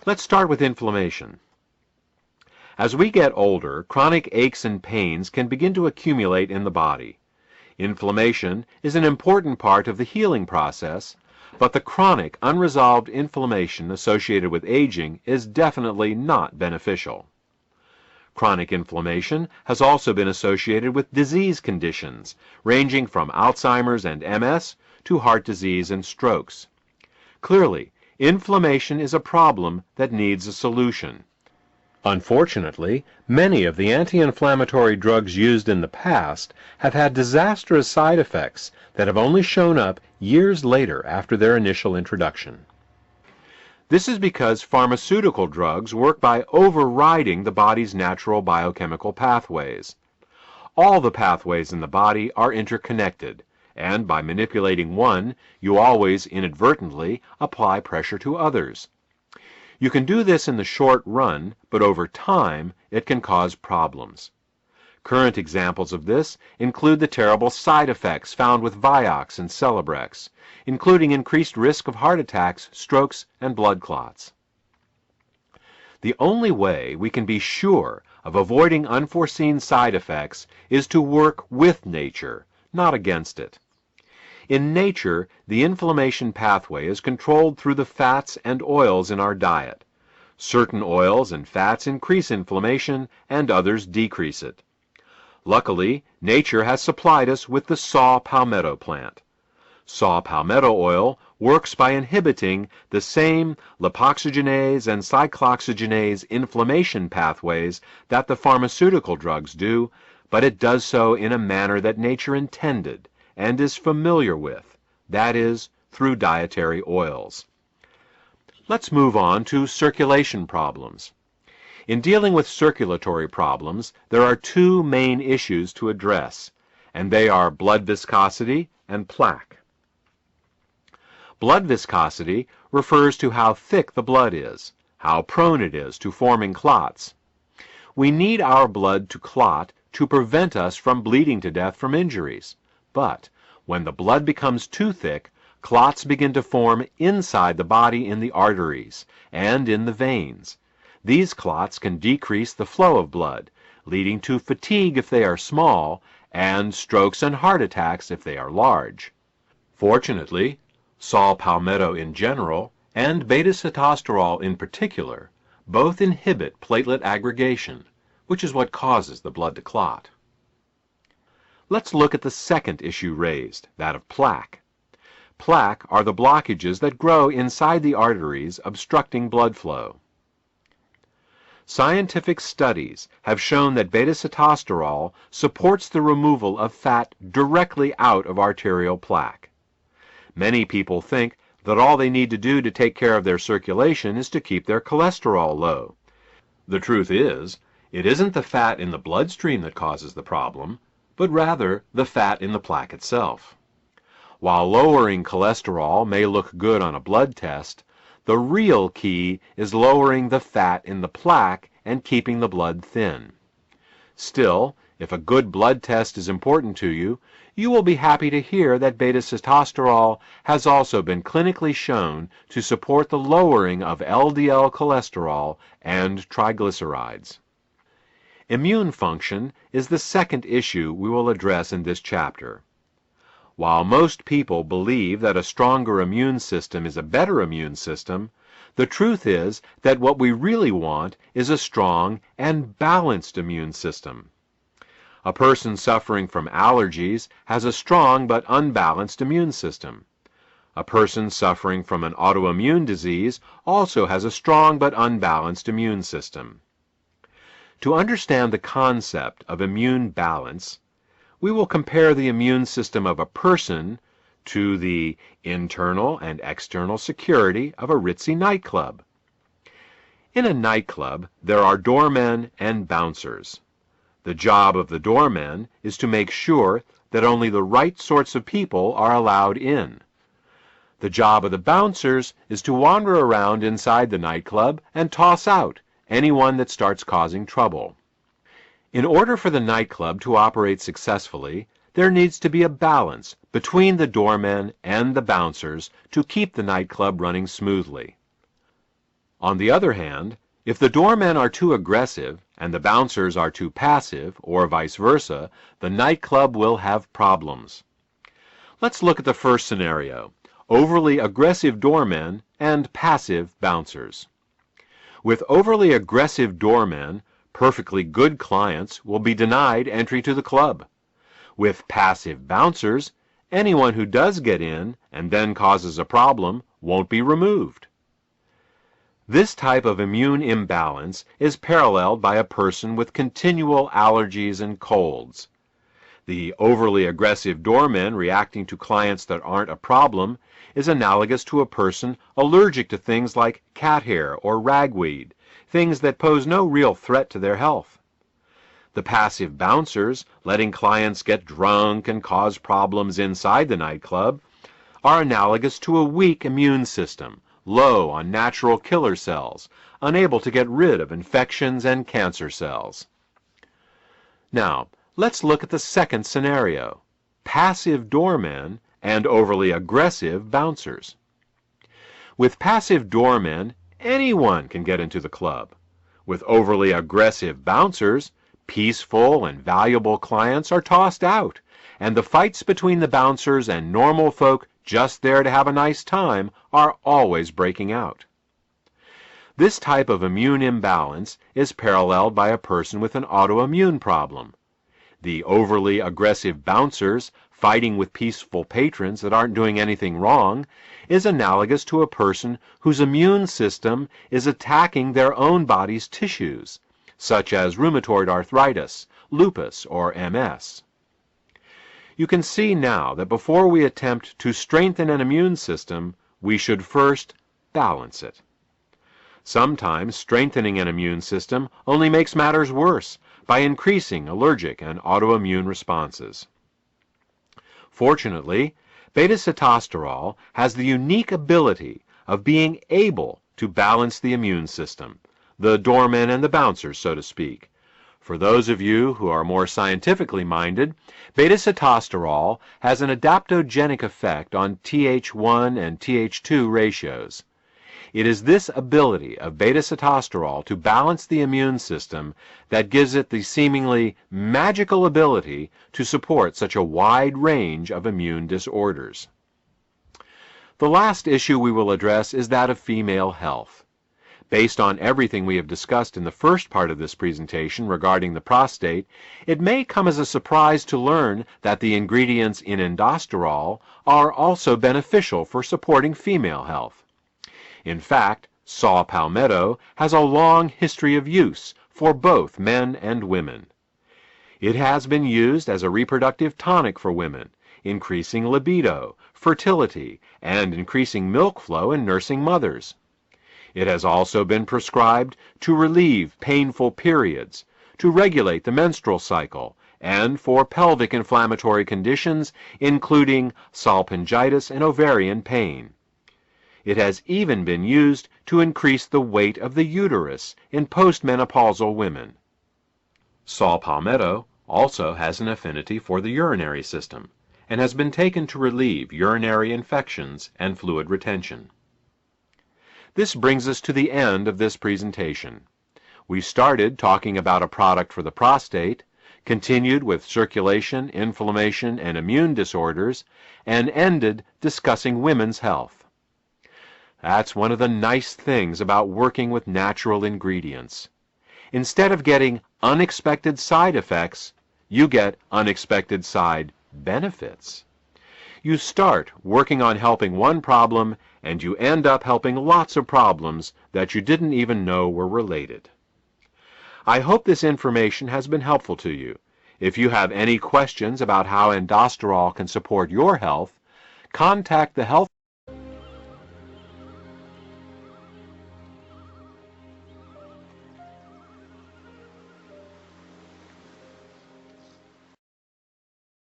Let's start with inflammation. As we get older, chronic aches and pains can begin to accumulate in the body. Inflammation is an important part of the healing process, but the chronic, unresolved inflammation associated with aging is definitely not beneficial. Chronic inflammation has also been associated with disease conditions, ranging from Alzheimer's and MS to heart disease and strokes. Clearly, inflammation is a problem that needs a solution. Unfortunately, many of the anti-inflammatory drugs used in the past have had disastrous side effects that have only shown up years later after their initial introduction. This is because pharmaceutical drugs work by overriding the body's natural biochemical pathways. All the pathways in the body are interconnected, and by manipulating one, you always inadvertently apply pressure to others. You can do this in the short run, but over time, it can cause problems. Current examples of this include the terrible side effects found with Vioxx and Celebrex, including increased risk of heart attacks, strokes, and blood clots. The only way we can be sure of avoiding unforeseen side effects is to work with nature, not against it. In nature, the inflammation pathway is controlled through the fats and oils in our diet. Certain oils and fats increase inflammation and others decrease it. Luckily, nature has supplied us with the saw palmetto plant. Saw palmetto oil works by inhibiting the same lipoxygenase and cyclooxygenase inflammation pathways that the pharmaceutical drugs do, but it does so in a manner that nature intended and is familiar with, that is, through dietary oils. Let's move on to circulation problems. In dealing with circulatory problems, there are two main issues to address, and they are blood viscosity and plaque. Blood viscosity refers to how thick the blood is, how prone it is to forming clots. We need our blood to clot to prevent us from bleeding to death from injuries. But when the blood becomes too thick, clots begin to form inside the body in the arteries and in the veins. These clots can decrease the flow of blood, leading to fatigue if they are small, and strokes and heart attacks if they are large. Fortunately, saw palmetto in general, and beta-sitosterol in particular, both inhibit platelet aggregation, which is what causes the blood to clot. Let's look at the second issue raised, that of plaque. Plaque are the blockages that grow inside the arteries, obstructing blood flow. Scientific studies have shown that beta-sitosterol supports the removal of fat directly out of arterial plaque. Many people think that all they need to do to take care of their circulation is to keep their cholesterol low. The truth is, it isn't the fat in the bloodstream that causes the problem, but rather the fat in the plaque itself. While lowering cholesterol may look good on a blood test, the real key is lowering the fat in the plaque and keeping the blood thin. Still, if a good blood test is important to you, you will be happy to hear that beta-sitosterol has also been clinically shown to support the lowering of LDL cholesterol and triglycerides. Immune function is the second issue we will address in this chapter. While most people believe that a stronger immune system is a better immune system, the truth is that what we really want is a strong and balanced immune system. A person suffering from allergies has a strong but unbalanced immune system. A person suffering from an autoimmune disease also has a strong but unbalanced immune system. To understand the concept of immune balance, we will compare the immune system of a person to the internal and external security of a ritzy nightclub. In a nightclub, there are doormen and bouncers. The job of the doormen is to make sure that only the right sorts of people are allowed in. The job of the bouncers is to wander around inside the nightclub and toss out anyone that starts causing trouble. In order for the nightclub to operate successfully, there needs to be a balance between the doormen and the bouncers to keep the nightclub running smoothly. On the other hand, if the doormen are too aggressive and the bouncers are too passive, or vice versa, the nightclub will have problems. Let's look at the first scenario: overly aggressive doormen and passive bouncers. With overly aggressive doormen, perfectly good clients will be denied entry to the club. With passive bouncers, anyone who does get in and then causes a problem won't be removed. This type of immune imbalance is paralleled by a person with continual allergies and colds. The overly aggressive doormen reacting to clients that aren't a problem is analogous to a person allergic to things like cat hair or ragweed, things that pose no real threat to their health. The passive bouncers, letting clients get drunk and cause problems inside the nightclub, are analogous to a weak immune system, low on natural killer cells, unable to get rid of infections and cancer cells. Now, let's look at the second scenario: passive doormen and overly aggressive bouncers. With passive doormen, anyone can get into the club. With overly aggressive bouncers, peaceful and valuable clients are tossed out, and the fights between the bouncers and normal folk just there to have a nice time are always breaking out. This type of immune imbalance is paralleled by a person with an autoimmune problem. The overly aggressive bouncers fighting with peaceful patrons that aren't doing anything wrong is analogous to a person whose immune system is attacking their own body's tissues, such as rheumatoid arthritis, lupus, or MS. You can see now that before we attempt to strengthen an immune system, we should first balance it. Sometimes strengthening an immune system only makes matters worse by increasing allergic and autoimmune responses. Fortunately, beta-sitosterol has the unique ability of being able to balance the immune system, the doormen and the bouncers, so to speak. For those of you who are more scientifically minded, beta-sitosterol has an adaptogenic effect on Th1 and Th2 ratios. It is this ability of beta-sitosterol to balance the immune system that gives it the seemingly magical ability to support such a wide range of immune disorders. The last issue we will address is that of female health. Based on everything we have discussed in the first part of this presentation regarding the prostate, it may come as a surprise to learn that the ingredients in indosterol are also beneficial for supporting female health. In fact, saw palmetto has a long history of use for both men and women. It has been used as a reproductive tonic for women, increasing libido, fertility, and increasing milk flow in nursing mothers. It has also been prescribed to relieve painful periods, to regulate the menstrual cycle, and for pelvic inflammatory conditions, including salpingitis and ovarian pain. It has even been used to increase the weight of the uterus in postmenopausal women. Saw palmetto also has an affinity for the urinary system and has been taken to relieve urinary infections and fluid retention. This brings us to the end of this presentation. We started talking about a product for the prostate, continued with circulation, inflammation, and immune disorders, and ended discussing women's health. That's one of the nice things about working with natural ingredients. Instead of getting unexpected side effects, you get unexpected side benefits. You start working on helping one problem, and you end up helping lots of problems that you didn't even know were related. I hope this information has been helpful to you. If you have any questions about how indosterol can support your health, contact the health